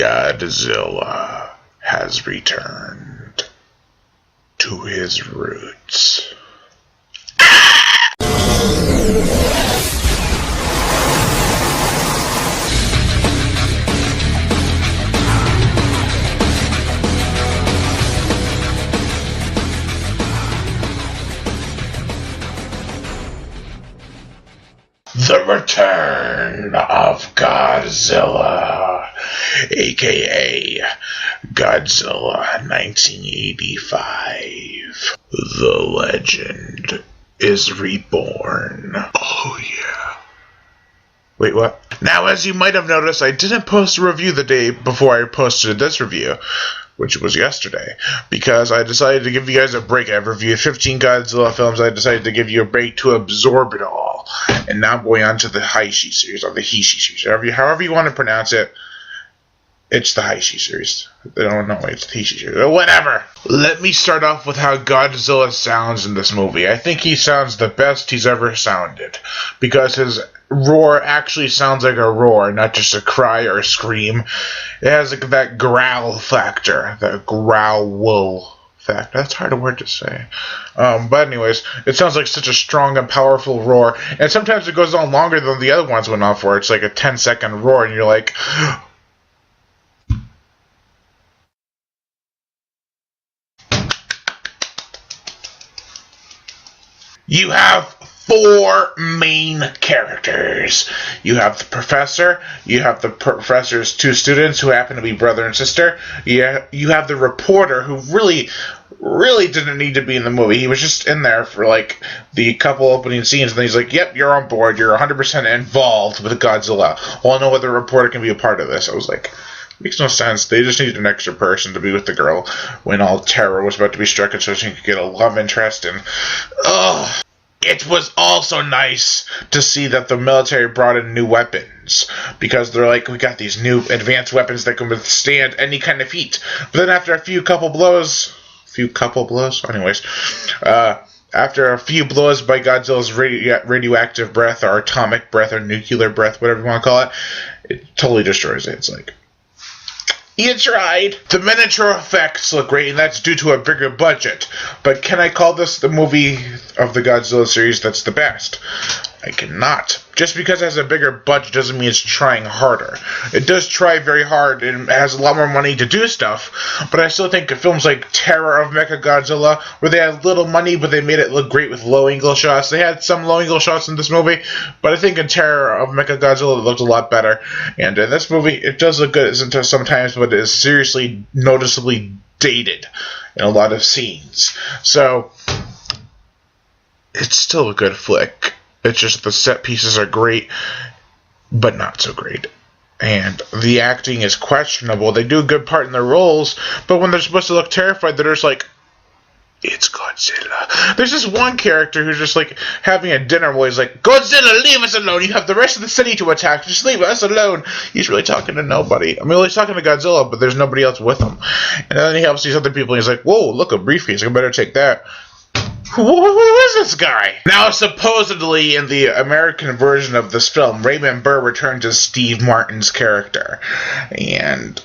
Godzilla has returned to his roots. The Return of Godzilla, aka Godzilla 1985. The legend is reborn. Oh yeah. Wait, what? Now, as you might have noticed, I didn't post a review the day before I posted this review, which was yesterday, because I decided to give you guys a break. I've reviewed 15 Godzilla films. I decided to give you a break to absorb it all. And now I'm going on to the Heishi series, or the Heishi series. However you want to pronounce it, it's the Heishi series. I don't know, it's the Heishi series. Whatever! Let me start off with how Godzilla sounds in this movie. I think he sounds the best he's ever sounded, because his roar actually sounds like a roar, not just a cry or a scream. It has like that growl factor, that growl factor. That's a hard word to say. But anyways, it sounds like such a strong and powerful roar, and sometimes it goes on longer than the other ones went on for. It's like a 10-second roar, and you're like... You have 4 main characters. You have the professor, you have the professor's 2 students who happen to be brother and sister, you have the reporter who really didn't need to be in the movie. He was just in there for like the couple opening scenes, and then he's like, yep, you're on board, you're 100% involved with Godzilla. Well, no other reporter can be a part of this. I was like, makes no sense. They just needed an extra person to be with the girl when all terror was about to be struck, and so she could get a love interest. And it was also nice to see that the military brought in new weapons, because they're like, we got these new advanced weapons that can withstand any kind of heat. But then after after a few blows by Godzilla's radioactive breath, or atomic breath, or nuclear breath, whatever you want to call it, it totally destroys it. It's like, you tried. The miniature effects look great, and that's due to a bigger budget. But can I call this the movie of the Godzilla series that's the best? I cannot. Just because it has a bigger budget doesn't mean it's trying harder. It does try very hard, and has a lot more money to do stuff, but I still think films like Terror of Mechagodzilla, where they had little money, but they made it look great with low-angle shots. They had some low-angle shots in this movie, but I think in Terror of Mechagodzilla it looked a lot better. And in this movie, it does look good sometimes, but it is seriously noticeably dated in a lot of scenes. So, it's still a good flick. It's just the set pieces are great, but not so great. And the acting is questionable. They do a good part in their roles, but when they're supposed to look terrified, they're just like, it's Godzilla. There's this one character who's just like having a dinner where he's like, Godzilla, leave us alone. You have the rest of the city to attack. Just leave us alone. He's really talking to nobody. I mean, he's talking to Godzilla, but there's nobody else with him. And then he helps these other people, and he's like, whoa, look, a briefcase. I better take that. Who is this guy? Now, supposedly, in the American version of this film, Raymond Burr returned as Steve Martin's character. And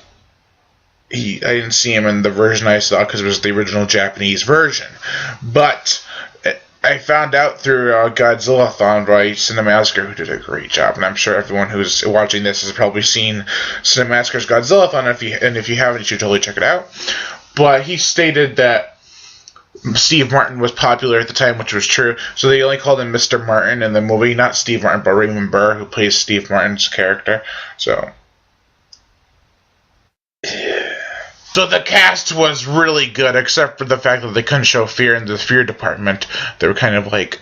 I didn't see him in the version I saw because it was the original Japanese version. But I found out through Godzilla-thon by Cinemasker, who did a great job. And I'm sure everyone who's watching this has probably seen Cinemasker's Godzilla-thon. And if you haven't, you should totally check it out. But he stated that Steve Martin was popular at the time, which was true. So they only called him Mr. Martin in the movie. Not Steve Martin, but Raymond Burr, who plays Steve Martin's character. So the cast was really good, except for the fact that they couldn't show fear in the fear department. They were kind of like,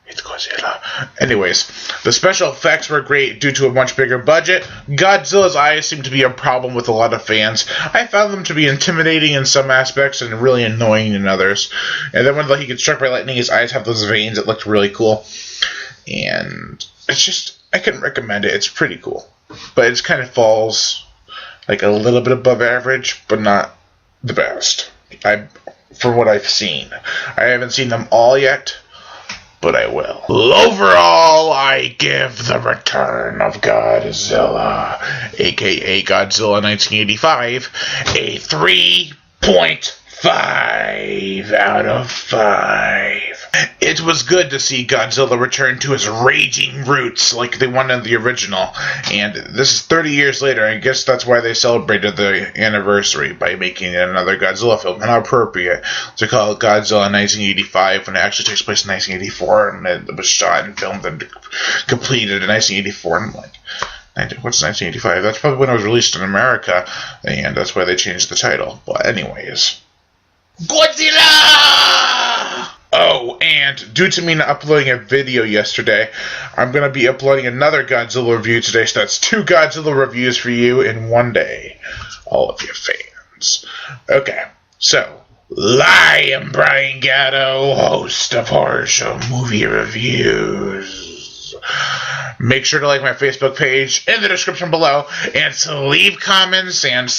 it's Godzilla. Anyways, the special effects were great due to a much bigger budget. Godzilla's eyes seem to be a problem with a lot of fans. I found them to be intimidating in some aspects and really annoying in others. And then when he gets struck by lightning, his eyes have those veins. It looked really cool. And it's just, I can recommend it. It's pretty cool. But it kind of falls like a little bit above average, but not the best. For what I've seen. I haven't seen them all yet. but I will. Overall, I give The Return of Godzilla, aka Godzilla 1985, a 3.5 out of 5. It was good to see Godzilla return to his raging roots like they wanted in the original, and this is 30 years later. I guess that's why they celebrated the anniversary by making another Godzilla film. And how appropriate to call it Godzilla 1985 when it actually takes place in 1984, and it was shot and filmed and completed in 1984. And I'm like, what's 1985? That's probably when it was released in America, and that's why they changed the title. But anyways, Godzilla! Oh, and due to me not uploading a video yesterday, I'm going to be uploading another Godzilla review today, so that's 2 Godzilla reviews for you in one day. All of you fans. Okay, so, I am Brian Gatto, host of Horror Show Movie Reviews. Make sure to like my Facebook page in the description below, and to leave comments and